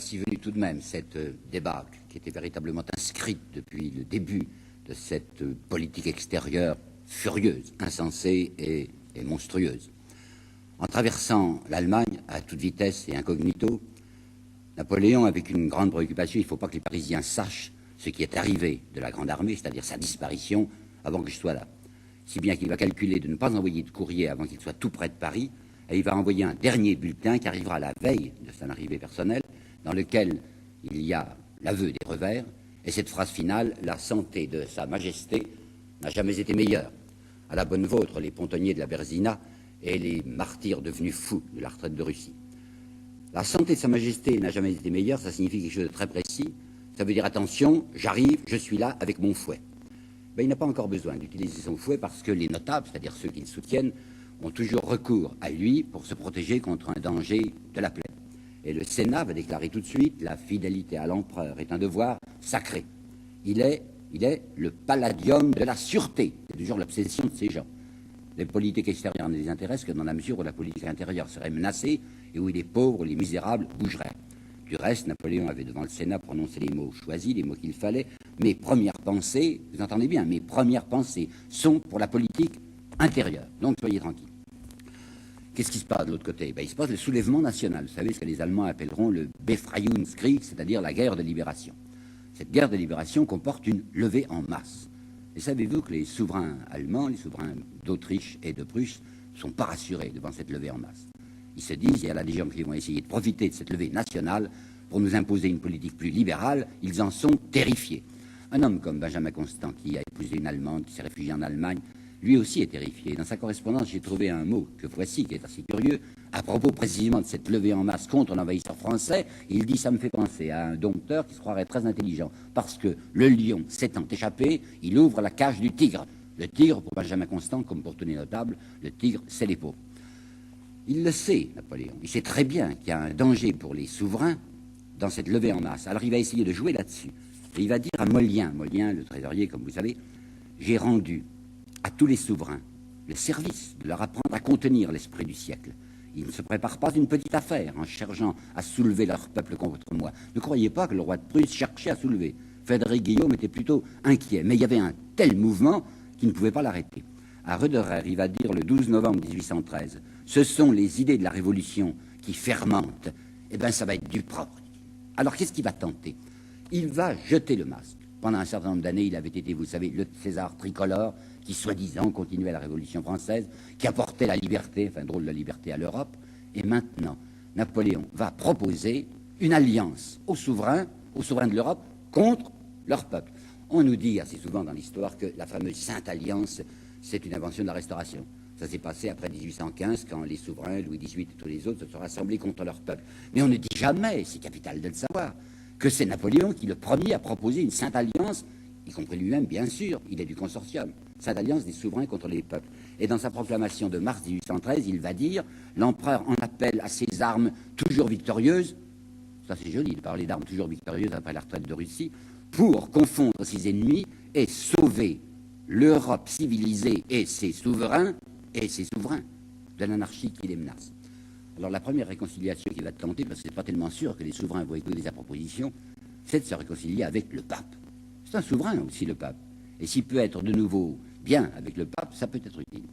voici venue tout de même cette débâcle qui était véritablement inscrite depuis le début de cette politique extérieure furieuse, insensée et monstrueuse. En traversant l'Allemagne à toute vitesse et incognito, Napoléon, avec une grande préoccupation, il ne faut pas que les Parisiens sachent ce qui est arrivé de la Grande Armée, c'est-à-dire sa disparition, avant que je sois là. Si bien qu'il va calculer de ne pas envoyer de courrier avant qu'il soit tout près de Paris, et il va envoyer un dernier bulletin qui arrivera la veille de son arrivée personnelle, dans lequel il y a l'aveu des revers, et cette phrase finale, « La santé de Sa Majesté n'a jamais été meilleure. À la bonne vôtre, les pontonniers de la Berzina et les martyrs devenus fous de la retraite de Russie. » La santé de Sa Majesté n'a jamais été meilleure, ça signifie quelque chose de très précis. Ça veut dire, attention, j'arrive, je suis là avec mon fouet. Ben, il n'a pas encore besoin d'utiliser son fouet parce que les notables, c'est-à-dire ceux qui le soutiennent, ont toujours recours à lui pour se protéger contre un danger de la plaie. Et le Sénat va déclarer tout de suite, la fidélité à l'empereur est un devoir sacré. Il est le palladium de la sûreté. C'est toujours l'obsession de ces gens. Les politiques extérieures ne les intéressent que dans la mesure où la politique intérieure serait menacée et où les pauvres, les misérables bougeraient. Du reste, Napoléon avait devant le Sénat prononcé les mots choisis, les mots qu'il fallait. Mes premières pensées, vous entendez bien, mes premières pensées sont pour la politique intérieure. Donc soyez tranquilles. Qu'est-ce qui se passe de l'autre côté? Ben, il se passe le soulèvement national. Vous savez ce que les Allemands appelleront le Befreiungskrieg, c'est-à-dire la guerre de libération. Cette guerre de libération comporte une levée en masse. Et savez-vous que les souverains allemands, les souverains d'Autriche et de Prusse, ne sont pas rassurés devant cette levée en masse. Ils se disent, il y a là des gens qui vont essayer de profiter de cette levée nationale pour nous imposer une politique plus libérale. Ils en sont terrifiés. Un homme comme Benjamin Constant, qui a épousé une Allemande, qui s'est réfugié en Allemagne, lui aussi est terrifié. Dans sa correspondance, j'ai trouvé un mot que voici, qui est assez curieux, à propos précisément de cette levée en masse contre l'envahisseur français. Il dit, ça me fait penser à un dompteur qui se croirait très intelligent, parce que le lion s'étant échappé, il ouvre la cage du tigre. Le tigre, pour Benjamin Constant, comme pour tous les notables, le tigre, c'est les pauvres. Il le sait, Napoléon. Il sait très bien qu'il y a un danger pour les souverains dans cette levée en masse. Alors il va essayer de jouer là-dessus. Et il va dire à Molien, le trésorier, comme vous savez, j'ai rendu à tous les souverains le service de leur apprendre à contenir l'esprit du siècle. Ils ne se préparent pas une petite affaire en cherchant à soulever leur peuple contre moi. Ne croyez pas que le roi de Prusse cherchait à soulever. Frédéric Guillaume était plutôt inquiet, mais il y avait un tel mouvement qu'il ne pouvait pas l'arrêter. À Roederer, il va dire le 12 novembre 1813, ce sont les idées de la Révolution qui fermentent. Eh bien, ça va être du propre. Alors, qu'est-ce qu'il va tenter? Il va jeter le masque. Pendant un certain nombre d'années, il avait été, vous savez, le César tricolore, qui soi-disant continuait la Révolution française, qui apportait la liberté, enfin drôle de liberté à l'Europe. Et maintenant, Napoléon va proposer une alliance aux souverains de l'Europe contre leur peuple. On nous dit assez souvent dans l'histoire que la fameuse Sainte Alliance, c'est une invention de la Restauration. Ça s'est passé après 1815, quand les souverains, Louis XVIII et tous les autres, se sont rassemblés contre leur peuple. Mais on ne dit jamais, c'est capital de le savoir, que c'est Napoléon qui, le premier, a proposé une Sainte Alliance, y compris lui-même, bien sûr, il est du consortium, Sainte Alliance des souverains contre les peuples. Et dans sa proclamation de mars 1813, il va dire « L'empereur en appelle à ses armes toujours victorieuses », ça c'est joli de parler d'armes toujours victorieuses après la retraite de Russie, pour confondre ses ennemis et sauver l'Europe civilisée et ses souverains de l'anarchie qui les menace. Alors la première réconciliation qu'il va tenter, parce que c'est pas tellement sûr que les souverains vont écouter sa proposition, c'est de se réconcilier avec le pape. C'est un souverain aussi, le pape. Et s'il peut être de nouveau bien avec le pape, ça peut être utile.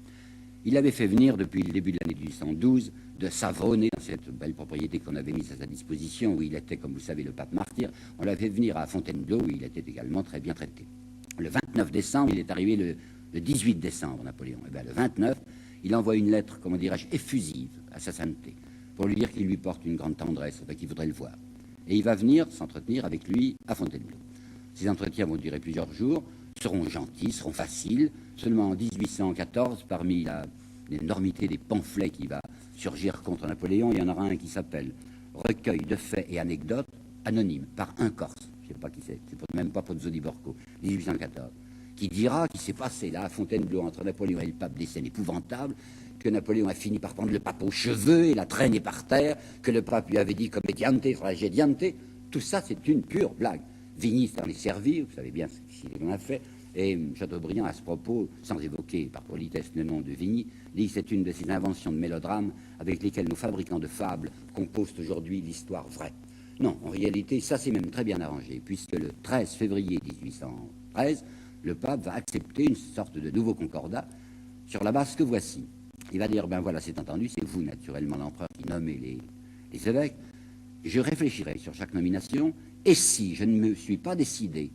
Il avait fait venir depuis le début de l'année 1812 de Savone, dans cette belle propriété qu'on avait mise à sa disposition, où il était, comme vous savez, le pape martyr. On l'avait fait venir à Fontainebleau, où il était également très bien traité. Le 29 décembre, il est arrivé le 18 décembre, Napoléon. Et bien, le 29, il envoie une lettre, comment dirais-je, effusive à sa sainteté, pour lui dire qu'il lui porte une grande tendresse, qu'il voudrait le voir. Et il va venir s'entretenir avec lui à Fontainebleau. Ces entretiens vont durer plusieurs jours, seront gentils, seront faciles. Seulement en 1814, parmi l'énormité des pamphlets qui va surgir contre Napoléon, il y en aura un qui s'appelle « Recueil de faits et anecdotes anonymes par un Corse ». Je ne sais pas qui c'est même pas Pozzo Borco, 1814, qui dira qu'il s'est passé là à Fontainebleau entre Napoléon et le pape des scènes épouvantables, que Napoléon a fini par prendre le pape aux cheveux et l'a traîné par terre, que le pape lui avait dit commediante, tragediante. Tout ça, c'est une pure blague. Vigny s'en est servi, vous savez bien ce qu'il en a fait, et Chateaubriand, à ce propos, sans évoquer par politesse le nom de Vigny, dit que c'est une de ces inventions de mélodrame avec lesquelles nos fabricants de fables composent aujourd'hui l'histoire vraie. Non, en réalité, ça c'est même très bien arrangé, puisque le 13 février 1813, le pape va accepter une sorte de nouveau concordat sur la base que voici. Il va dire, ben voilà, c'est entendu, c'est vous naturellement l'empereur qui nommez les évêques. Je réfléchirai sur chaque nomination, et si je ne me suis pas décidé,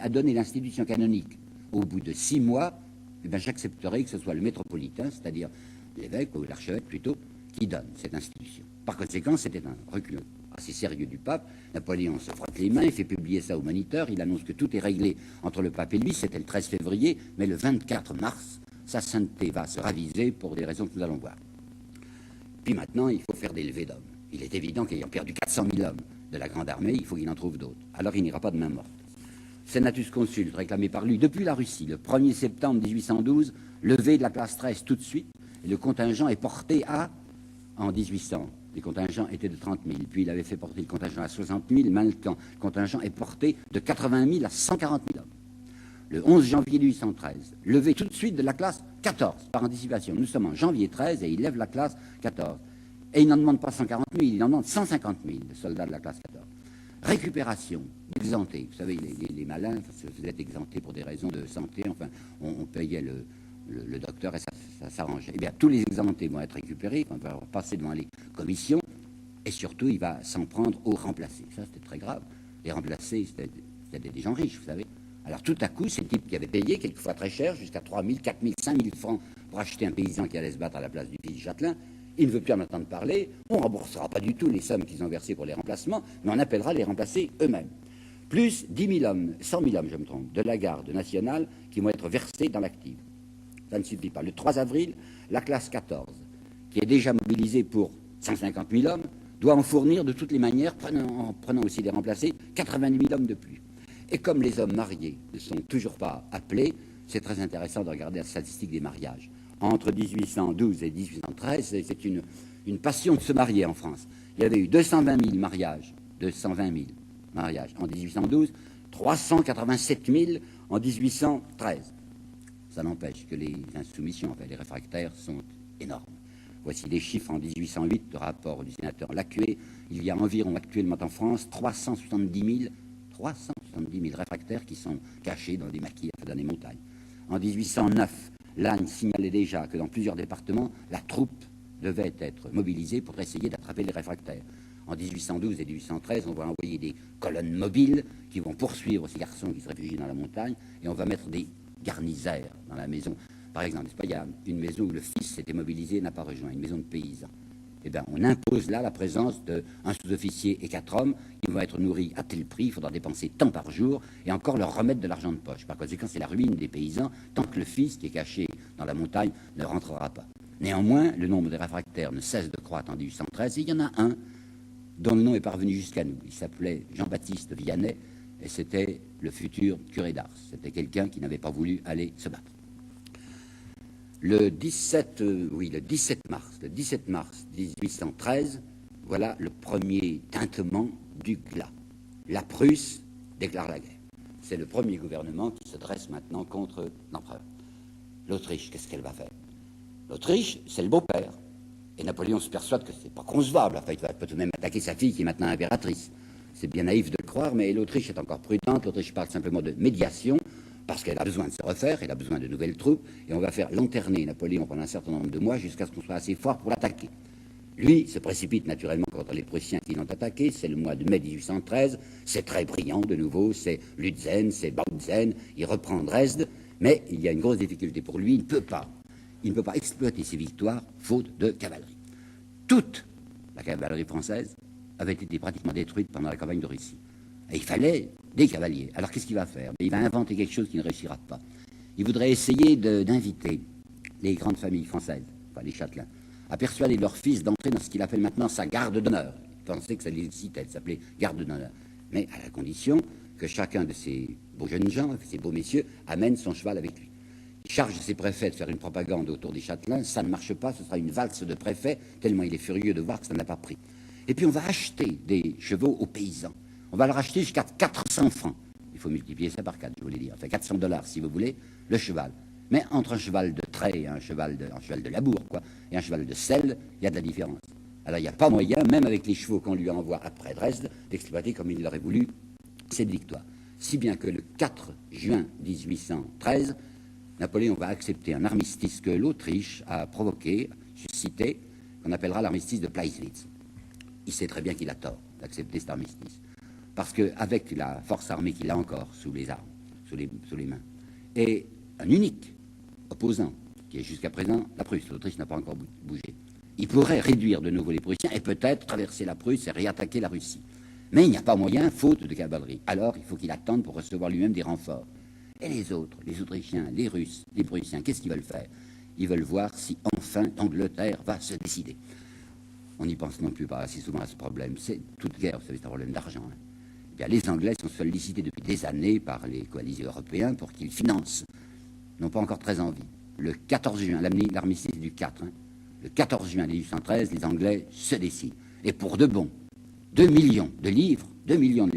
à donner l'institution canonique au bout de 6 mois, eh ben, j'accepterai que ce soit le métropolitain, c'est-à-dire l'évêque ou l'archevêque plutôt, qui donne cette institution. Par conséquent, c'était un recul assez sérieux du pape. Napoléon se frotte les mains, il fait publier ça au Moniteur, il annonce que tout est réglé entre le pape et lui, c'était le 13 février, mais le 24 mars, sa sainteté va se raviser pour des raisons que nous allons voir. Puis maintenant, il faut faire des levées d'hommes. Il est évident qu'ayant perdu 400 000 hommes de la grande armée, il faut qu'il en trouve d'autres. Alors il n'ira pas de main morte. Senatus Consulte, réclamé par lui depuis la Russie, le 1er septembre 1812, levée de la classe 13 tout de suite, et le contingent est porté à, en 1800, les contingents étaient de 30 000, puis il avait fait porter le contingent à 60 000, maintenant le contingent est porté de 80 000 à 140 000 hommes. Le 11 janvier 1813, levé tout de suite de la classe 14, par anticipation. Nous sommes en janvier 13 et il lève la classe 14. Et il n'en demande pas 140 000, il en demande 150 000 de soldats de la classe 14. Récupération, exempté. Vous savez, les malins, vous êtes exemptés pour des raisons de santé, enfin, on payait le docteur et ça s'arrangeait. Eh bien, tous les exemptés vont être récupérés, on va passer devant les commissions, et surtout, il va s'en prendre aux remplacés. Ça, c'était très grave. Les remplacés, c'était des gens riches, vous savez. Alors, tout à coup, ces types qui avaient payé, quelquefois très cher, jusqu'à 3 000, 4 000, 5 000 francs pour acheter un paysan qui allait se battre à la place du fils Châtelain, il ne veut plus en entendre parler, on ne remboursera pas du tout les sommes qu'ils ont versées pour les remplacements, mais on appellera les remplacer eux-mêmes. Plus 10 000 hommes, 100 000 hommes, je me trompe, de la garde nationale qui vont être versés dans l'active. Ça ne suffit pas. Le 3 avril, la classe 14, qui est déjà mobilisée pour 150 000 hommes, doit en fournir de toutes les manières, en prenant aussi des remplacés, 90 000 hommes de plus. Et comme les hommes mariés ne sont toujours pas appelés, c'est très intéressant de regarder la statistique des mariages. Entre 1812 et 1813, c'est une passion de se marier en France. Il y avait eu 220 000 mariages en 1812, 387 000 en 1813. Ça n'empêche que les insoumissions, enfin les réfractaires, sont énormes. Voici les chiffres en 1808, le rapport du sénateur Lacué. Il y a environ actuellement en France 370 000 réfractaires qui sont cachés dans des maquis, dans des montagnes. En 1809, Lannes signalait déjà que dans plusieurs départements, la troupe devait être mobilisée pour essayer d'attraper les réfractaires. En 1812 et 1813, on va envoyer des colonnes mobiles qui vont poursuivre ces garçons qui se réfugient dans la montagne, et on va mettre des garnisaires dans la maison. Par exemple, il y a une maison où le fils s'était mobilisé et n'a pas rejoint, une maison de paysans. Eh bien, on impose là la présence d'un sous-officier et 4 hommes qui vont être nourris à tel prix, il faudra dépenser tant par jour et encore leur remettre de l'argent de poche. Par conséquent, c'est la ruine des paysans tant que le fils qui est caché dans la montagne ne rentrera pas. Néanmoins, le nombre de réfractaires ne cesse de croître en 1813 et il y en a un dont le nom est parvenu jusqu'à nous. Il s'appelait Jean-Baptiste Vianney et c'était le futur curé d'Ars. C'était quelqu'un qui n'avait pas voulu aller se battre. Le 17 mars 1813, voilà le premier tintement du glas. La Prusse déclare la guerre. C'est le premier gouvernement qui se dresse maintenant contre l'empereur. L'Autriche, qu'est-ce qu'elle va faire? L'Autriche, c'est le beau-père. Et Napoléon se persuade que c'est pas concevable. Enfin, il va tout de même attaquer sa fille qui est maintenant impératrice. C'est bien naïf de le croire, mais l'Autriche est encore prudente. L'Autriche parle simplement de médiation, parce qu'elle a besoin de se refaire, elle a besoin de nouvelles troupes, et on va faire lanterner Napoléon pendant un certain nombre de mois jusqu'à ce qu'on soit assez fort pour l'attaquer. Lui se précipite naturellement contre les Prussiens qui l'ont attaqué, c'est le mois de mai 1813, c'est très brillant de nouveau, c'est Lutzen, c'est Bautzen, il reprend Dresde, mais il y a une grosse difficulté pour lui, il ne peut pas exploiter ses victoires faute de cavalerie. Toute la cavalerie française avait été pratiquement détruite pendant la campagne de Russie. Et il fallait des cavaliers. Alors qu'est-ce qu'il va faire? Il va inventer quelque chose qui ne réussira pas. Il voudrait essayer d'inviter les grandes familles françaises, enfin les Châtelains, à persuader leurs fils d'entrer dans ce qu'il appelle maintenant sa garde d'honneur. Il pensait que ça les excitait, ça s'appelait garde d'honneur. Mais à la condition que chacun de ces beaux jeunes gens, ces beaux messieurs, amène son cheval avec lui. Il charge ses préfets de faire une propagande autour des Châtelains. Ça ne marche pas, ce sera une valse de préfets, tellement il est furieux de voir que ça n'a pas pris. Et puis on va acheter des chevaux aux paysans. On va le racheter jusqu'à 400 francs. Il faut multiplier ça par 4, je voulais dire. Enfin, 400 $ si vous voulez, le cheval. Mais entre un cheval de trait et un cheval de labour, quoi, et un cheval de selle, il y a de la différence. Alors il n'y a pas moyen, même avec les chevaux qu'on lui envoie après Dresde, d'exploiter comme il l'aurait voulu cette victoire. Si bien que le 4 juin 1813, Napoléon va accepter un armistice que l'Autriche a provoqué, suscité, qu'on appellera l'armistice de Pleiswitz. Il sait très bien qu'il a tort d'accepter cet armistice. Parce qu'avec la force armée qu'il a encore sous les armes, sous les mains, et un unique opposant, qui est jusqu'à présent la Prusse, l'Autriche n'a pas encore bougé, il pourrait réduire de nouveau les Prussiens et peut-être traverser la Prusse et réattaquer la Russie. Mais il n'y a pas moyen, faute de cavalerie. Alors il faut qu'il attende pour recevoir lui-même des renforts. Et les autres, les Autrichiens, les Russes, les Prussiens, qu'est-ce qu'ils veulent faire? Ils veulent voir si enfin l'Angleterre va se décider. On n'y pense non plus pas assez souvent à ce problème. C'est toute guerre, vous savez, c'est un problème d'argent. Hein. Eh bien, les Anglais sont sollicités depuis des années par les coalisés européens pour qu'ils financent. Ils n'ont pas encore très envie. Le 14 juin, l'armistice du 4, hein, le 14 juin 1813, les Anglais se décident. Et pour de bon, 2 millions de livres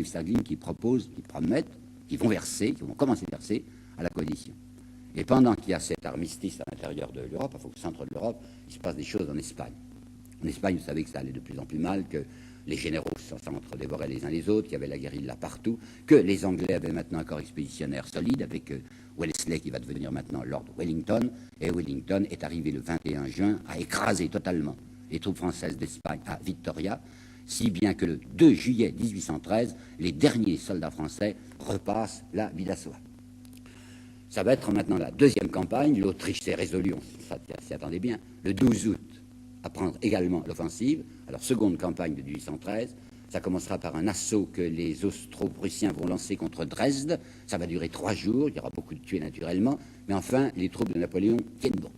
sterling qu'ils proposent, qu'ils promettent, qui vont commencer à verser à la coalition. Et pendant qu'il y a cet armistice à l'intérieur de l'Europe, au centre de l'Europe, il se passe des choses en Espagne. En Espagne, vous savez que ça allait de plus en plus mal, que les généraux s'entre-dévoraient les uns les autres, qu'il y avait la guérilla partout, que les Anglais avaient maintenant un corps expéditionnaire solide, avec Wellesley qui va devenir maintenant Lord Wellington, et Wellington est arrivé le 21 juin à écraser totalement les troupes françaises d'Espagne à Victoria, si bien que le 2 juillet 1813, les derniers soldats français repassent la Bidassoa. Ça va être maintenant la deuxième campagne. L'Autriche s'est résolue, on s'y attendait bien, le 12 août, à prendre également l'offensive. Alors, seconde campagne de 1813. Ça commencera par un assaut que les Austro-Prussiens vont lancer contre Dresde. Ça va durer 3 jours. Il y aura beaucoup de tués naturellement. Mais enfin, les troupes de Napoléon tiennent bon.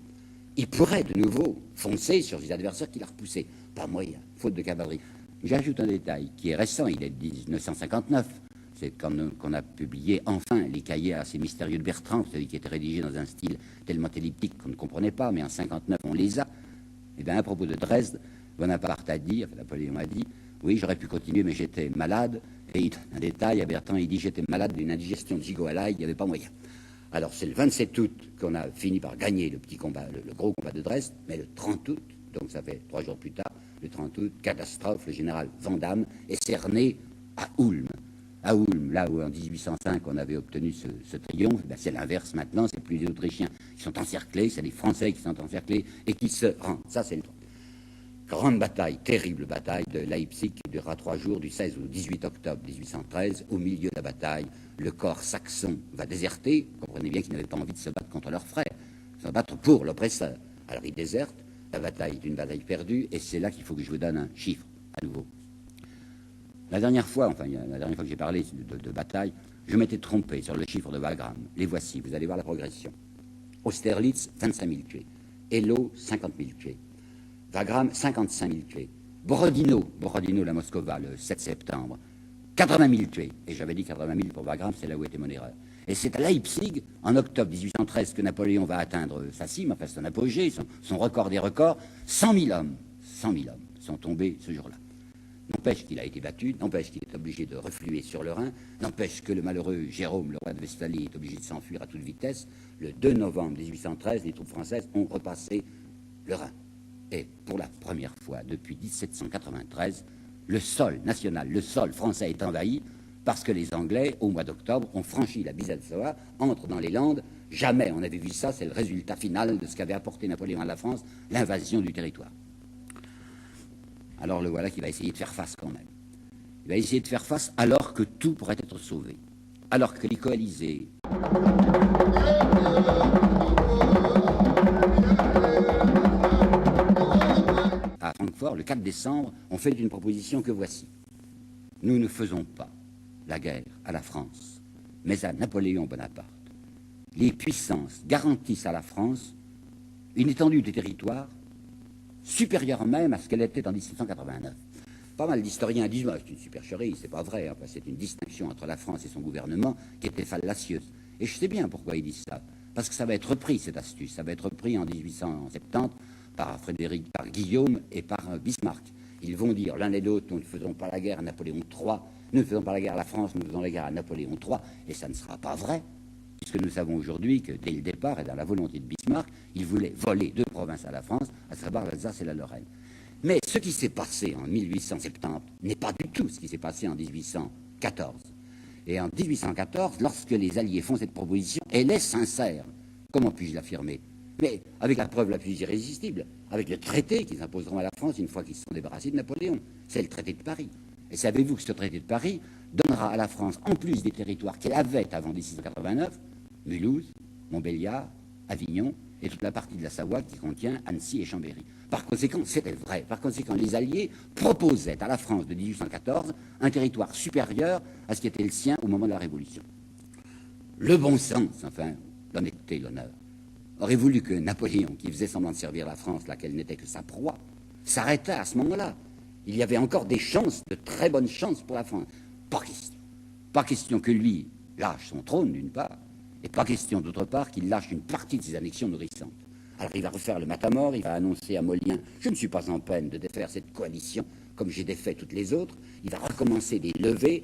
Il pourrait de nouveau foncer sur ses adversaires qu'il a repoussés. Pas moyen, faute de cavalerie. J'ajoute un détail qui est récent, il est de 1959. C'est quand on a publié enfin les cahiers assez mystérieux de Bertrand, vous savez, qui étaient rédigés dans un style tellement elliptique qu'on ne comprenait pas, mais en 59 on les a. Et bien à propos de Dresde, Bonaparte a dit, enfin Napoléon a dit, oui j'aurais pu continuer mais j'étais malade, et il donne un détail à Bertrand, il dit j'étais malade d'une indigestion de gigot à l'ail, il n'y avait pas moyen. Alors c'est le 27 août qu'on a fini par gagner le petit combat, le gros combat de Dresde, mais le 30 août, donc ça fait 3 jours plus tard, le 30 août, catastrophe, le général Vandamme est cerné à Ulm. À Ulm, là où en 1805 on avait obtenu ce triomphe, ben c'est l'inverse maintenant, c'est plus les Autrichiens qui sont encerclés, c'est les Français qui sont encerclés et qui se rendent. Ça c'est le truc. Grande bataille, terrible bataille de Leipzig qui durera 3 jours, du 16 au 18 octobre 1813. Au milieu de la bataille, le corps saxon va déserter. Vous comprenez bien qu'ils n'avaient pas envie de se battre contre leurs frères, se battre pour l'oppresseur. Alors ils désertent. La bataille est une bataille perdue, et c'est là qu'il faut que je vous donne un chiffre, à nouveau. La dernière fois que j'ai parlé de bataille, je m'étais trompé sur le chiffre de Wagram. Les voici, vous allez voir la progression. Austerlitz, 25 000 tués. Eylau, 50 000 tués. Wagram, 55 000 tués. Borodino, la Moscova, le 7 septembre, 80 000 tués. Et j'avais dit 80 000 pour Wagram, c'est là où était mon erreur. Et c'est à Leipzig, en octobre 1813, que Napoléon va atteindre sa cime, enfin son apogée, son record des records. 100 000 hommes sont tombés ce jour-là. N'empêche qu'il a été battu, n'empêche qu'il est obligé de refluer sur le Rhin, n'empêche que le malheureux Jérôme, le roi de Westphalie, est obligé de s'enfuir à toute vitesse. Le 2 novembre 1813, les troupes françaises ont repassé le Rhin. Et pour la première fois depuis 1793, le sol national, le sol français est envahi parce que les Anglais, au mois d'octobre, ont franchi la Bizeltsoa, entrent dans les Landes. Jamais on avait vu ça, c'est le résultat final de ce qu'avait apporté Napoléon à la France, l'invasion du territoire. Alors le voilà qui va essayer de faire face quand même. Il va essayer de faire face alors que tout pourrait être sauvé. Alors que les coalisés... à Francfort, le 4 décembre, ont fait une proposition que voici. Nous ne faisons pas la guerre à la France, mais à Napoléon Bonaparte. Les puissances garantissent à la France une étendue de territoire supérieure même à ce qu'elle était en 1789. Pas mal d'historiens disent « c'est une supercherie, c'est pas vrai, enfin, c'est une distinction entre la France et son gouvernement qui était fallacieuse ». Et je sais bien pourquoi ils disent ça, parce que ça va être repris, cette astuce, ça va être repris en 1870 par Guillaume et par Bismarck. Ils vont dire l'un et l'autre, nous ne faisons pas la guerre à Napoléon III, nous ne faisons pas la guerre à la France, nous faisons la guerre à Napoléon III, et ça ne sera pas vrai, puisque nous savons aujourd'hui que dès le départ, et dans la volonté de Bismarck, il voulait voler 2 provinces à la France, à savoir l'Alsace et la Lorraine. Mais ce qui s'est passé en 1870 n'est pas du tout ce qui s'est passé en 1814. Et en 1814, lorsque les Alliés font cette proposition, elle est sincère. Comment puis-je l'affirmer? Mais avec la preuve la plus irrésistible, avec le traité qu'ils imposeront à la France une fois qu'ils se sont débarrassés de Napoléon. C'est le traité de Paris. Et savez-vous que ce traité de Paris donnera à la France, en plus des territoires qu'elle avait avant 1689, Mulhouse, Montbéliard, Avignon et toute la partie de la Savoie qui contient Annecy et Chambéry. Par conséquent, c'était vrai. Par conséquent, les Alliés proposaient à la France de 1814 un territoire supérieur à ce qui était le sien au moment de la Révolution. Le bon sens, enfin, l'honnêteté, l'honneur, aurait voulu que Napoléon, qui faisait semblant de servir la France, laquelle n'était que sa proie, s'arrêtât à ce moment-là. Il y avait encore des chances, de très bonnes chances pour la France. Pas question. Pas question que lui lâche son trône, d'une part, et pas question, d'autre part, qu'il lâche une partie de ses annexions nourrissantes. Alors il va refaire le matamor, il va annoncer à Molien « Je ne suis pas en peine de défaire cette coalition comme j'ai défait toutes les autres ». Il va recommencer des levées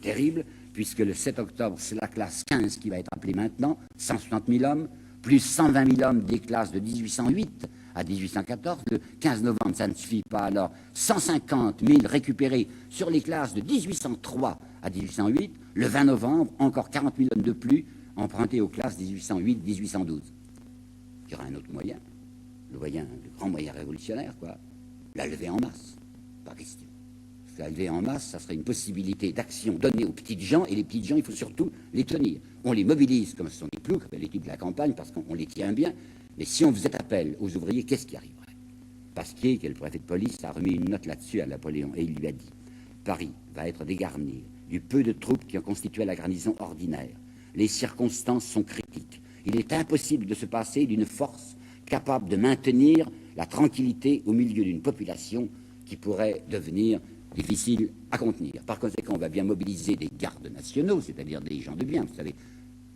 terribles, puisque le 7 octobre, c'est la classe 15 qui va être appelée maintenant, 160 000 hommes, plus 120 000 hommes des classes de 1808 à 1814. Le 15 novembre, ça ne suffit pas. Alors, 150 000 récupérés sur les classes de 1803 à 1808. Le 20 novembre, encore 40 000 hommes de plus empruntés aux classes 1808-1812. Il y aura un autre moyen, le grand moyen révolutionnaire, quoi. La levée en masse, pas question. Parce que la levée en masse, ça serait une possibilité d'action donnée aux petites gens, et les petites gens, il faut surtout les tenir. On les mobilise comme ce sont des ploucs, comme l'équipe de la campagne, parce qu'on les tient bien. Mais si on faisait appel aux ouvriers, qu'est-ce qui arriverait? Pasquier, qui est le préfet de police, a remis une note là-dessus à Napoléon, et il lui a dit « Paris va être dégarni du peu de troupes qui ont constitué la garnison ordinaire. Les circonstances sont critiques. Il est impossible de se passer d'une force capable de maintenir la tranquillité au milieu d'une population qui pourrait devenir difficile à contenir. Par conséquent, on va bien mobiliser des gardes nationaux, c'est-à-dire des gens de bien, vous savez,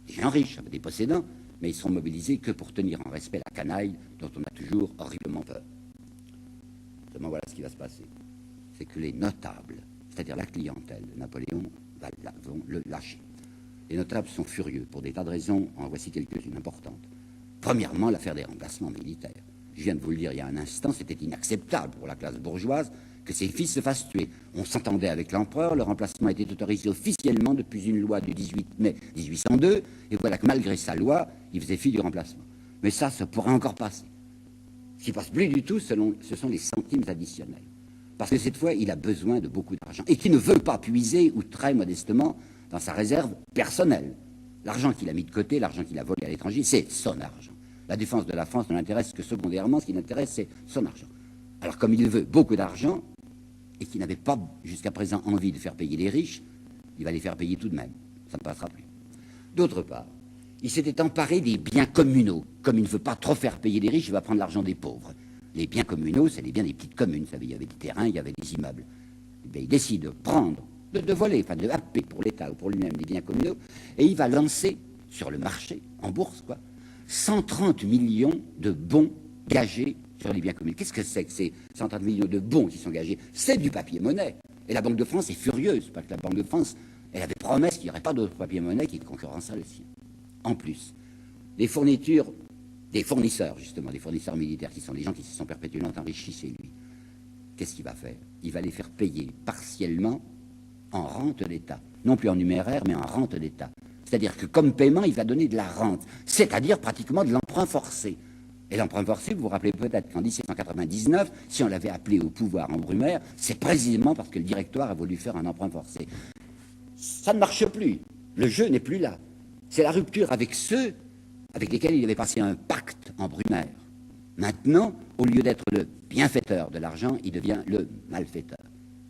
des gens riches, des possédants, mais ils seront mobilisés que pour tenir en respect la canaille dont on a toujours horriblement peur. Seulement voilà ce qui va se passer. C'est que les notables, c'est-à-dire la clientèle de Napoléon, vont le lâcher. Les notables sont furieux pour des tas de raisons, en voici quelques-unes importantes. Premièrement, l'affaire des remplacements militaires. Je viens de vous le dire il y a un instant, c'était inacceptable pour la classe bourgeoise que ses fils se fassent tuer. On s'entendait avec l'empereur, le remplacement était autorisé officiellement depuis une loi du 18 mai 1802, et voilà que malgré sa loi, il faisait fi du remplacement. Mais ça pourrait encore passer. Ce qui passe plus du tout, ce sont les centimes additionnels. Parce que cette fois, il a besoin de beaucoup d'argent, et qui ne veut pas puiser, ou très modestement, dans sa réserve personnelle. L'argent qu'il a mis de côté, l'argent qu'il a volé à l'étranger, c'est son argent. La défense de la France ne l'intéresse que secondairement, ce qui l'intéresse, c'est son argent. Alors comme il veut beaucoup d'argent, et qu'il n'avait pas jusqu'à présent envie de faire payer les riches, il va les faire payer tout de même. Ça ne passera plus. D'autre part, il s'était emparé des biens communaux. Comme il ne veut pas trop faire payer les riches, il va prendre l'argent des pauvres. Les biens communaux, c'est les biens des petites communes. Vous savez, il y avait des terrains, il y avait des immeubles. Et bien, il décide de prendre, de voler, enfin de happer pour l'État ou pour lui-même des biens communaux, et il va lancer sur le marché, en bourse, 130 millions de bons gagés sur les biens communaux. Qu'est-ce que c'est que ces 130 millions de bons qui sont gagés? C'est du papier-monnaie. Et la Banque de France est furieuse, parce que la Banque de France, elle avait promesse qu'il n'y aurait pas d'autre papier-monnaie qui concurrencerait le sien. En plus, les fournitures des fournisseurs, justement, des fournisseurs militaires, qui sont les gens qui se sont perpétuellement enrichis chez lui, qu'est-ce qu'il va faire? Il va les faire payer partiellement en rente d'État. Non plus en numéraire, mais en rente d'État. C'est-à-dire que comme paiement, il va donner de la rente, c'est-à-dire pratiquement de l'emprunt forcé. Et l'emprunt forcé, vous vous rappelez peut-être qu'en 1799, si on l'avait appelé au pouvoir en Brumaire, c'est précisément parce que le directoire a voulu faire un emprunt forcé. Ça ne marche plus. Le jeu n'est plus là. C'est la rupture avec ceux avec lesquels il avait passé un pacte en Brumaire. Maintenant, au lieu d'être le bienfaiteur de l'argent, il devient le malfaiteur.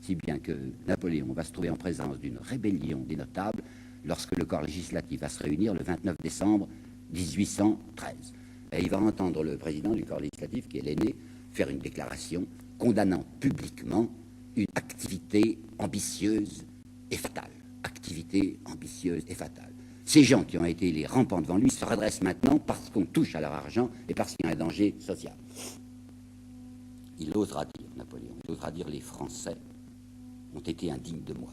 Si bien que Napoléon va se trouver en présence d'une rébellion des notables lorsque le corps législatif va se réunir le 29 décembre 1813. Et il va entendre le président du corps législatif, qui est l'aîné, faire une déclaration condamnant publiquement une activité ambitieuse et fatale. Activité ambitieuse et fatale. Ces gens qui ont été les rampants devant lui se redressent maintenant parce qu'on touche à leur argent et parce qu'il y a un danger social. Il osera dire, Napoléon, il osera dire les Français ont été indignes de moi.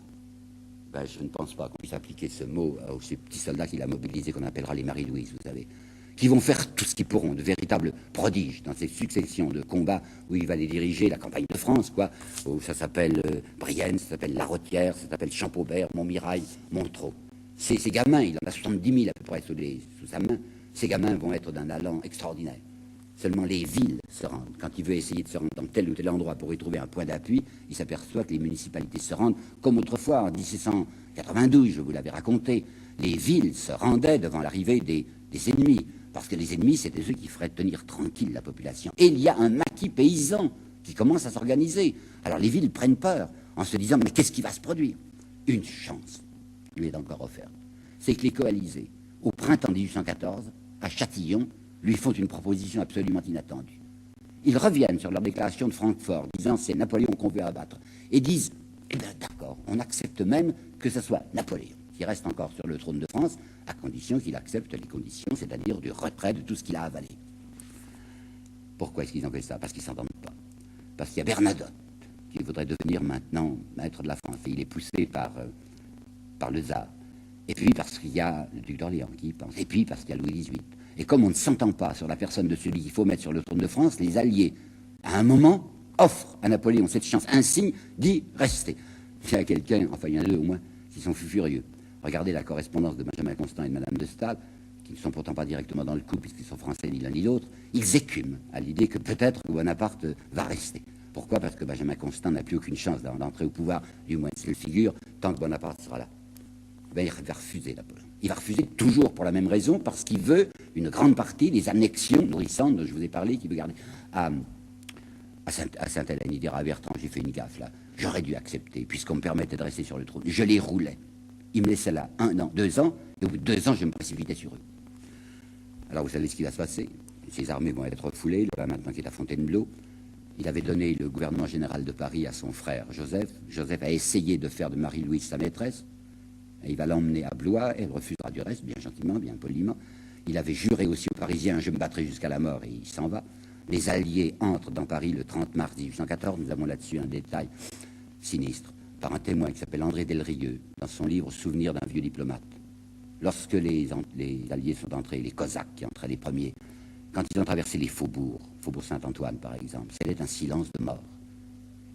Je ne pense pas qu'on puisse appliquer ce mot aux petits soldats qu'il a mobilisés, qu'on appellera les Marie-Louise, vous savez, qui vont faire tout ce qu'ils pourront, de véritables prodiges dans ces successions de combats où il va les diriger, la campagne de France, quoi, où ça s'appelle Brienne, ça s'appelle La Rothière, ça s'appelle Champaubert, Montmirail, Montreux. Ces gamins, il en a 70 000 à peu près sous sa main, ces gamins vont être d'un allant extraordinaire. Seulement les villes se rendent. Quand il veut essayer de se rendre dans tel ou tel endroit pour y trouver un point d'appui, il s'aperçoit que les municipalités se rendent, comme autrefois, en 1792, je vous l'avais raconté. Les villes se rendaient devant l'arrivée des ennemis, parce que les ennemis, c'était ceux qui feraient tenir tranquille la population. Et il y a un maquis paysan qui commence à s'organiser. Alors les villes prennent peur, en se disant, mais qu'est-ce qui va se produire? Une chance lui est encore offerte. C'est que les coalisés, au printemps 1814, à Châtillon, lui font une proposition absolument inattendue. Ils reviennent sur leur déclaration de Francfort, disant c'est Napoléon qu'on veut abattre, et disent, eh bien d'accord, on accepte même que ce soit Napoléon qui reste encore sur le trône de France, à condition qu'il accepte les conditions, c'est-à-dire du retrait de tout ce qu'il a avalé. Pourquoi est-ce qu'ils ont fait ça? Parce qu'ils ne s'entendent pas. Parce qu'il y a Bernadotte, qui voudrait devenir maintenant maître de la France, et il est poussé par le tsar. Et puis parce qu'il y a le duc d'Orléans qui y pense, et puis parce qu'il y a Louis XVIII. Et comme on ne s'entend pas sur la personne de celui qu'il faut mettre sur le trône de France, les alliés, à un moment, offrent à Napoléon cette chance insigne d'y rester. Il y a quelqu'un, enfin il y en a deux au moins, qui sont furieux. Regardez la correspondance de Benjamin Constant et de Madame de Staël, qui ne sont pourtant pas directement dans le coup, puisqu'ils sont français ni l'un ni l'autre. Ils écument à l'idée que peut-être Bonaparte va rester. Pourquoi? Parce que Benjamin Constant n'a plus aucune chance d'entrer au pouvoir, du moins s'il figure, tant que Bonaparte sera là. Ben, il va refuser Napoléon. Il va refuser toujours pour la même raison, parce qu'il veut une grande partie des annexions nourrissantes dont je vous ai parlé, qu'il veut garder à Sainte-Hélène. Il dira à Bertrand, j'ai fait une gaffe là, j'aurais dû accepter, puisqu'on me permettait de rester sur le trône. Je les roulais. Ils me laissaient là 1 an, 2 ans, et au bout de 2 ans, je me précipitais sur eux. Alors vous savez ce qui va se passer. Ces armées vont être refoulées, là maintenant qui est à Fontainebleau. Il avait donné le gouvernement général de Paris à son frère Joseph. Joseph a essayé de faire de Marie-Louise sa maîtresse. Et il va l'emmener à Blois, elle refusera du reste, bien gentiment, bien poliment. Il avait juré aussi aux Parisiens, je me battrai jusqu'à la mort, et il s'en va. Les Alliés entrent dans Paris le 30 mars 1814, nous avons là-dessus un détail sinistre, par un témoin qui s'appelle André Delrieux, dans son livre Souvenir d'un vieux diplomate. Lorsque les Alliés sont entrés, les Cosaques qui entraient les premiers, quand ils ont traversé les faubourgs, Faubourg Saint-Antoine par exemple, c'était un silence de mort.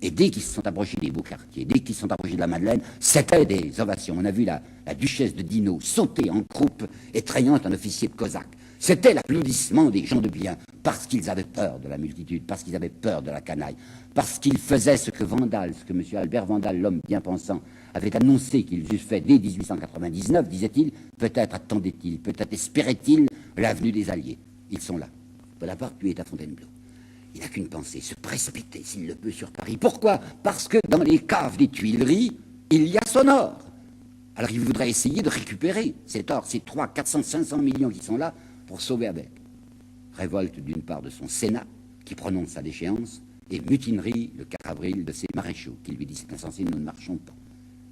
Et dès qu'ils se sont approchés des beaux quartiers, dès qu'ils se sont approchés de la Madeleine, c'était des ovations. On a vu la duchesse de Dino sauter en croupe, étreignant un officier de cosaque. C'était l'applaudissement des gens de bien, parce qu'ils avaient peur de la multitude, parce qu'ils avaient peur de la canaille, parce qu'ils faisaient ce que Vandal, ce que M. Albert Vandal, l'homme bien pensant, avait annoncé qu'ils eussent fait dès 1899, disait-il, peut-être attendait-il, peut-être espérait-il la venue des Alliés. Ils sont là. Bonaparte, lui, est à Fontainebleau. Il n'a qu'une pensée, se précipiter, s'il le peut, sur Paris. Pourquoi? Parce que dans les caves des Tuileries, il y a son or. Alors il voudrait essayer de récupérer cet or, ces 300, 400, 500 millions qui sont là, pour sauver avec. Révolte d'une part de son Sénat, qui prononce sa déchéance, et mutinerie le 4 avril de ses maréchaux, qui lui disent c'est insensé, nous ne marchons pas.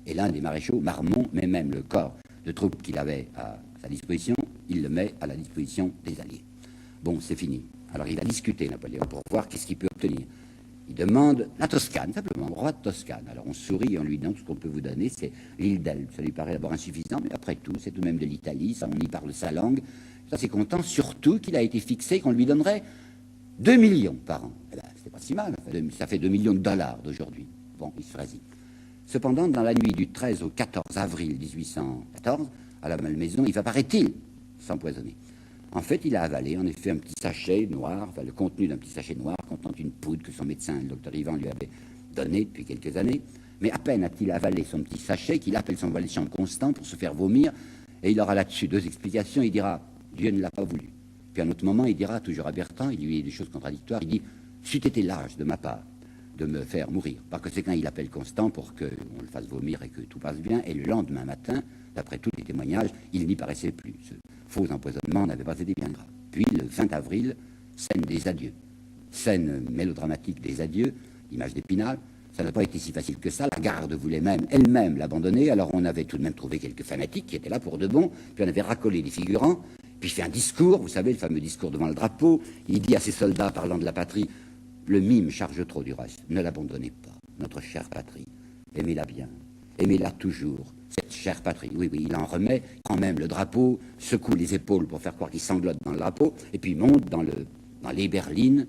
Et l'un des maréchaux, Marmont, met même le corps de troupes qu'il avait à sa disposition, il le met à la disposition des Alliés. Bon, c'est fini. Alors il va discuter, Napoléon, pour voir qu'est-ce qu'il peut obtenir. Il demande la Toscane, simplement, roi de Toscane. Alors on sourit et on lui demande ce qu'on peut vous donner, c'est l'île d'Elbe. Ça lui paraît d'abord insuffisant, mais après tout, c'est tout de même de l'Italie, ça, on y parle sa langue. Ça, c'est content, surtout qu'il a été fixé qu'on lui donnerait 2 millions par an. Eh ben, c'est pas si mal, ça fait 2 millions de dollars d'aujourd'hui. Bon, il se résigne. Cependant, dans la nuit du 13 au 14 avril 1814, à la Malmaison, il va, paraît-il, s'empoisonner. En fait, il a avalé, en effet, un petit sachet noir, enfin le contenu d'un petit sachet noir contenant une poudre que son médecin, le docteur Ivan, lui avait donnée depuis quelques années. Mais à peine a-t-il avalé son petit sachet qu'il appelle son valet de chambre Constant pour se faire vomir. Et il aura là-dessus 2 explications. Il dira « Dieu ne l'a pas voulu ». Puis à un autre moment, il dira, toujours à Bertrand, il lui dit des choses contradictoires, il dit « C'eût été lâche de ma part de me faire mourir ». Par conséquent, il appelle Constant pour qu'on le fasse vomir et que tout passe bien. Et le lendemain matin, d'après tous les témoignages, il n'y paraissait plus. Ce faux empoisonnement n'avait pas été bien grave. Puis, le 20 avril, scène des adieux. Scène mélodramatique des adieux, image d'Épinal. Ça n'a pas été si facile que ça. La garde voulait même elle-même l'abandonner. Alors on avait tout de même trouvé quelques fanatiques qui étaient là pour de bon. Puis on avait racolé les figurants. Puis il fait un discours, vous savez, le fameux discours devant le drapeau. Il dit à ses soldats, parlant de la patrie, le mime charge trop du reste. Ne l'abandonnez pas, notre chère patrie. Aimez-la bien. Aimez-la toujours. cette chère patrie. Oui, oui, il en remet, prend même le drapeau, secoue les épaules pour faire croire qu'il sanglote dans le drapeau, et puis monte dans les berlines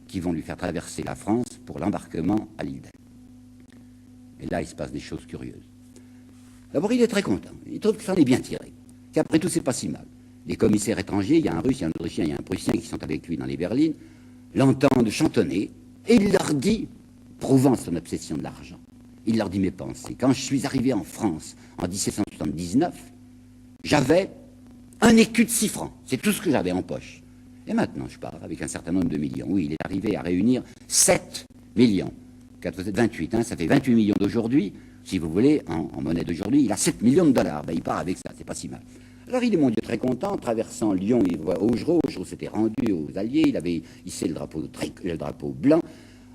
qui vont lui faire traverser la France pour l'embarquement à l'île d'Elbe. Et là, il se passe des choses curieuses. D'abord, il est très content. Il trouve que ça en est bien tiré. Qu'après tout, c'est pas si mal. Les commissaires étrangers, il y a un Russe, il y a un Autrichien, il y a un Prussien qui sont avec lui dans les berlines, l'entendent chantonner, et il leur dit, prouvant son obsession de l'argent, il leur dit mes pensées. Quand je suis arrivé en France en 1779, j'avais un écu de 6 francs. C'est tout ce que j'avais en poche. Et maintenant, je pars avec un certain nombre de millions. Oui, il est arrivé à réunir 7 millions. 28, ça fait 28 millions d'aujourd'hui. Si vous voulez, en monnaie d'aujourd'hui, il a 7 millions de dollars. Ben, il part avec ça, c'est pas si mal. Alors il est, mon Dieu, très content. Traversant Lyon, il voit Augereau. Augereau s'était rendu aux Alliés. Il avait hissé le drapeau blanc.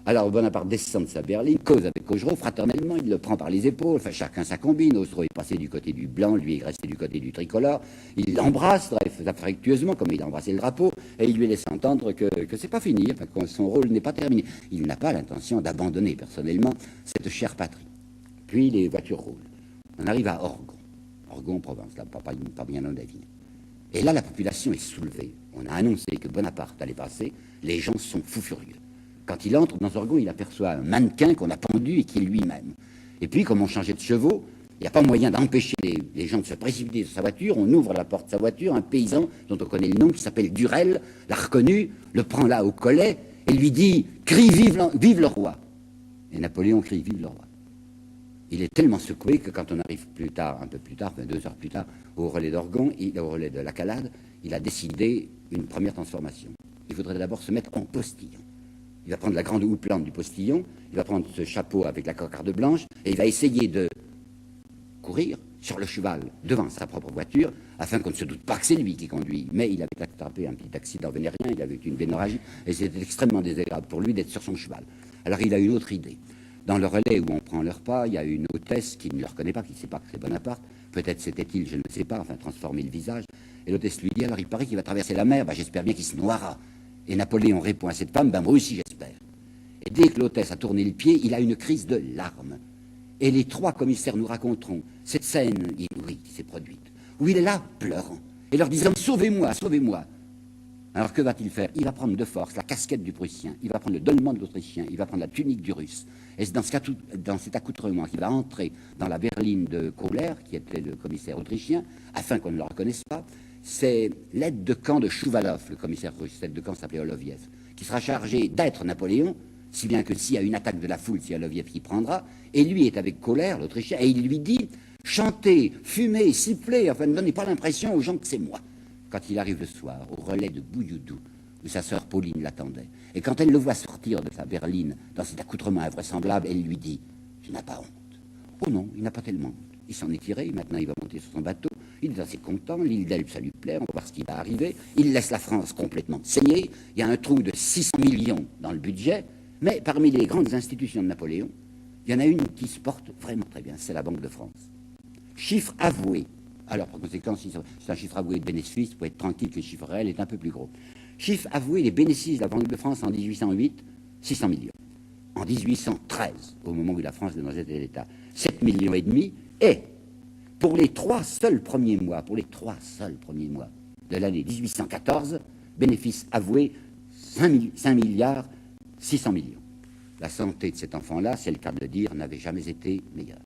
Alors Bonaparte descend de sa berline, cause avec Augereau, fraternellement, il le prend par les épaules, enfin chacun sa combine. Augereau est passé du côté du blanc, lui est resté du côté du tricolore. Il l'embrasse, bref, affectueusement, comme il a embrassé le drapeau, et il lui laisse entendre que c'est pas fini, enfin, que son rôle n'est pas terminé. Il n'a pas l'intention d'abandonner personnellement cette chère patrie. Puis les voitures roulent. On arrive à Orgon, Orgon, Provence, là, pas bien loin d'Avignon. Et là, la population est soulevée. On a annoncé que Bonaparte allait passer, les gens sont fous furieux. Quand il entre dans Orgon, il aperçoit un mannequin qu'on a pendu et qui est lui-même. Et puis, comme on changeait de chevaux, il n'y a pas moyen d'empêcher les gens de se précipiter sur sa voiture. On ouvre la porte de sa voiture, un paysan dont on connaît le nom, qui s'appelle Durel, l'a reconnu, le prend là au collet et lui dit « Crie vive le roi !» Et Napoléon crie « Vive le roi !» Il est tellement secoué que quand on arrive plus tard, un peu plus tard, 2 heures plus tard, au relais d'Orgon, au relais de la Calade, il a décidé une première transformation. Il faudrait d'abord se mettre en postillon. Il va prendre la grande houppelande du postillon, il va prendre ce chapeau avec la cocarde blanche, et il va essayer de courir sur le cheval devant sa propre voiture, afin qu'on ne se doute pas que c'est lui qui conduit. Mais il avait attrapé un petit accident vénérien, il avait une vénorragie, et c'était extrêmement désagréable pour lui d'être sur son cheval. Alors il a une autre idée. Dans le relais où on prend leur pas, il y a une hôtesse qui ne le reconnaît pas, qui ne sait pas que c'est Bonaparte. Peut-être c'était-il, je ne sais pas, enfin transformer le visage. Et l'hôtesse lui dit, alors il paraît qu'il va traverser la mer, j'espère bien qu'il se noiera. Et Napoléon répond à cette femme, moi aussi j'espère. Et dès que l'hôtesse a tourné le pied, il a une crise de larmes. Et les 3 commissaires nous raconteront cette scène inouïe qui s'est produite, où il est là, pleurant, et leur disant, sauvez-moi, sauvez-moi. Alors que va-t-il faire? Il va prendre de force la casquette du Prussien, il va prendre le dolman de l'Autrichien, il va prendre la tunique du Russe. Et c'est dans cet accoutrement qu'il va entrer dans la berline de Kohler, qui était le commissaire autrichien, afin qu'on ne le reconnaisse pas. C'est l'aide de camp de Chouvalov, le commissaire russe, l'aide de camp s'appelait Oloviev, qui sera chargé d'être Napoléon, si bien que s'il y a une attaque de la foule, c'est Oloviev qui prendra, et lui est avec Kohler, l'Autrichien, et il lui dit « Chantez, fumez, sifflez, enfin ne donnez pas l'impression aux gens que c'est moi ». Quand il arrive le soir, au relais de Bouilloudou, où sa sœur Pauline l'attendait, et quand elle le voit sortir de sa berline dans cet accoutrement invraisemblable, elle lui dit « Tu n'as pas honte ?» Oh non, il n'a pas tellement honte. Il s'en est tiré, maintenant il va monter sur son bateau, il est assez content, l'île d'Elbe, ça lui plaît, on va voir ce qui va arriver. Il laisse la France complètement saignée, il y a un trou de 600 millions dans le budget, mais parmi les grandes institutions de Napoléon, il y en a une qui se porte vraiment très bien, c'est la Banque de France. Chiffre avoué. Alors, par conséquent, si c'est un chiffre avoué de bénéfices, vous pouvez être tranquille que le chiffre réel est un peu plus gros. Chiffre avoué des bénéfices de la Banque de France en 1808, 600 millions. En 1813, au moment où la France est dans cet état, 7,5 millions. Et pour les 3 seuls premiers mois de l'année 1814, bénéfices avoués 5 milliards 600 millions. La santé de cet enfant-là, c'est le cas de le dire, n'avait jamais été meilleure.